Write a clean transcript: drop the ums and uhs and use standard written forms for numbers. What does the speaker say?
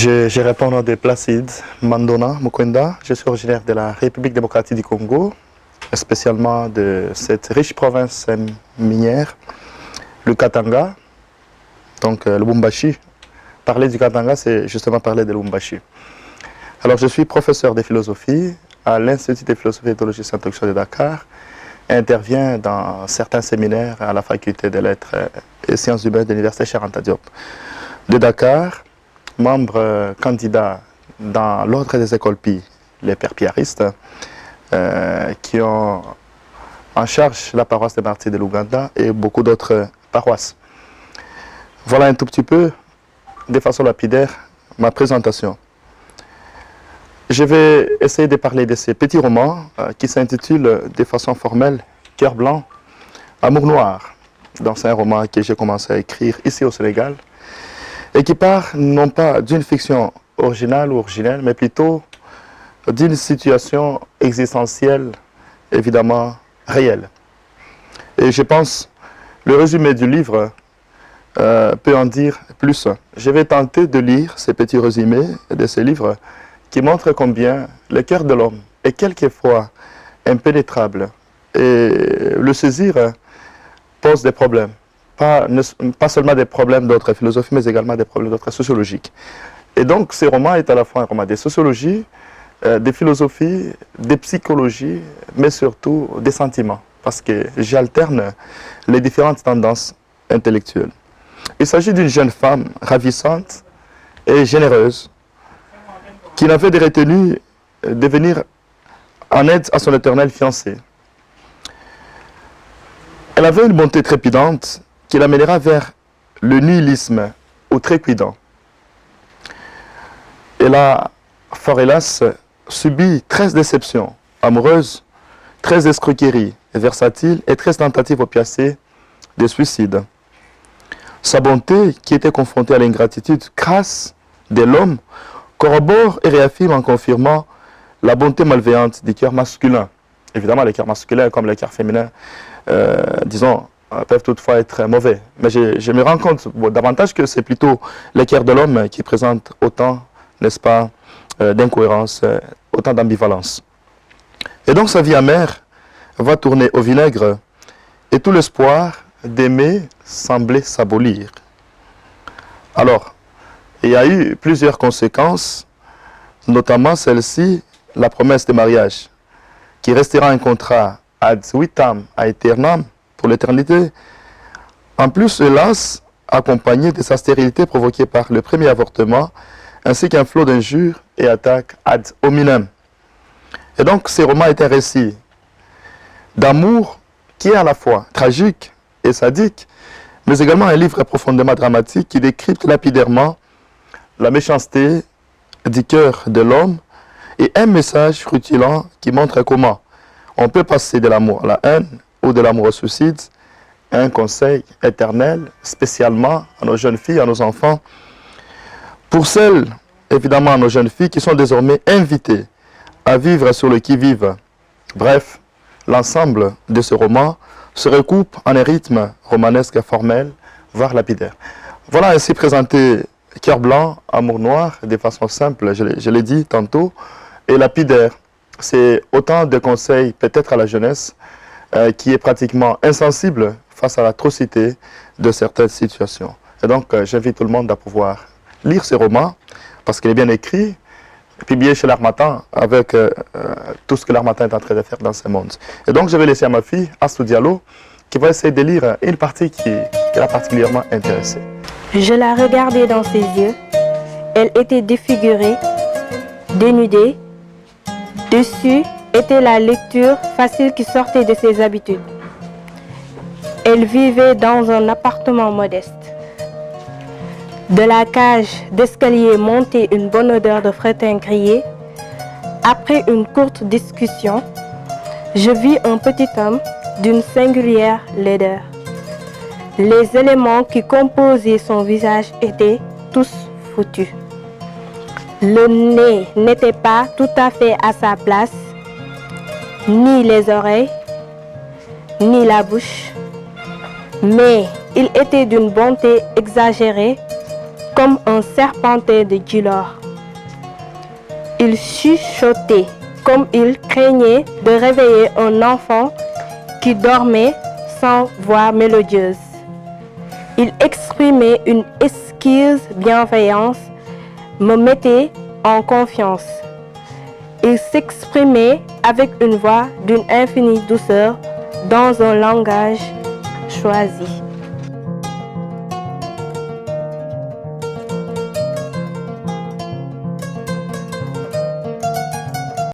Je réponds au nom de Placide Mandona Mukwenda. Je suis originaire de la République démocratique du Congo, spécialement de cette riche province minière, le Katanga, donc le Lubumbashi. Parler du Katanga, c'est justement parler de Lubumbashi. Alors, je suis professeur de philosophie à l'Institut de philosophie et théologie Sainte-Oxford de Dakar et interviens dans certains séminaires à la faculté des lettres et sciences humaines de l'Université Cheikh Anta Diop de Dakar. Membre candidat dans l'ordre des écoles Pi, les pères piaristes, qui ont en charge la paroisse des martyrs de l'Ouganda et beaucoup d'autres paroisses. Voilà un tout petit peu, de façon lapidaire, ma présentation. Je vais essayer de parler de ces petits romans qui s'intitulent de façon formelle « Cœur blanc, amour noir ». Donc c'est un roman que j'ai commencé à écrire ici au Sénégal, et qui part non pas d'une fiction originale ou originelle, mais plutôt d'une situation existentielle, évidemment réelle. Et je pense, le résumé du livre peut en dire plus. Je vais tenter de lire ces petits résumés de ces livres qui montrent combien le cœur de l'homme est quelquefois impénétrable. Et le saisir pose des problèmes. Pas seulement des problèmes d'autres philosophies, mais également des problèmes d'autres sociologiques. Et donc, ce roman est à la fois un roman de sociologie, de philosophie, de psychologie, mais surtout des sentiments, parce que j'alterne les différentes tendances intellectuelles. Il s'agit d'une jeune femme ravissante et généreuse, qui n'avait de retenue de venir en aide à son éternel fiancé. Elle avait une bonté trépidante qui l'amènera vers le nihilisme outrecuidant. Elle a, fort hélas, subi 13 déceptions amoureuses, 13 escroqueries versatiles et 13 tentatives opiacées de suicide. Sa bonté, qui était confrontée à l'ingratitude crasse de l'homme, corrobore et réaffirme en confirmant la bonté malveillante du cœur masculin. Évidemment, les cœurs masculins comme les cœurs féminins, disons, peuvent toutefois être mauvais. Mais je me rends compte davantage que c'est plutôt les cœurs de l'homme qui présentent autant, n'est-ce pas, d'incohérence, autant d'ambivalence. Et donc sa vie amère va tourner au vinaigre et tout l'espoir d'aimer semblait s'abolir. Alors, il y a eu plusieurs conséquences, notamment celle-ci, la promesse de mariage, qui restera un contrat ad vitam aeternam, pour l'éternité, en plus, hélas, accompagné de sa stérilité provoquée par le premier avortement, ainsi qu'un flot d'injures et attaques ad hominem. Et donc, ce roman est un récit d'amour qui est à la fois tragique et sadique, mais également un livre profondément dramatique qui décrypte lapidairement la méchanceté du cœur de l'homme et un message rutilant qui montre comment on peut passer de l'amour à la haine ou de l'amour au suicide, un conseil éternel, spécialement à nos jeunes filles, à nos enfants. Pour celles, évidemment, à nos jeunes filles qui sont désormais invitées à vivre sur le qui-vive. Bref, l'ensemble de ce roman se recoupe en un rythme romanesque formel, voire lapidaire. Voilà ainsi présenté Cœur blanc, amour noir, de façon simple, je l'ai dit tantôt, et lapidaire. C'est autant de conseils peut-être à la jeunesse qui est pratiquement insensible face à l'atrocité de certaines situations. Et donc, j'invite tout le monde à pouvoir lire ce roman, parce qu'il est bien écrit, publié chez l'Harmattan, avec tout ce que l'Harmattan est en train de faire dans ce monde. Et donc, je vais laisser à ma fille, Astou Diallo, qui va essayer de lire une partie qui l'a particulièrement intéressée. Je la regardais dans ses yeux. Elle était défigurée, dénudée. Dessus était la lecture facile qui sortait de ses habitudes. Elle vivait dans un appartement modeste. De la cage d'escalier montait une bonne odeur de fretin grillé. Après une courte discussion, je vis un petit homme d'une singulière laideur. Les éléments qui composaient son visage étaient tous foutus. Le nez n'était pas tout à fait à sa place, ni les oreilles, ni la bouche, mais il était d'une bonté exagérée comme un serpentin de Gilor. Il chuchotait comme il craignait de réveiller un enfant qui dormait sans voix mélodieuse. Il exprimait une exquise bienveillance, me mettait en confiance. Il s'exprimait avec une voix d'une infinie douceur dans un langage choisi.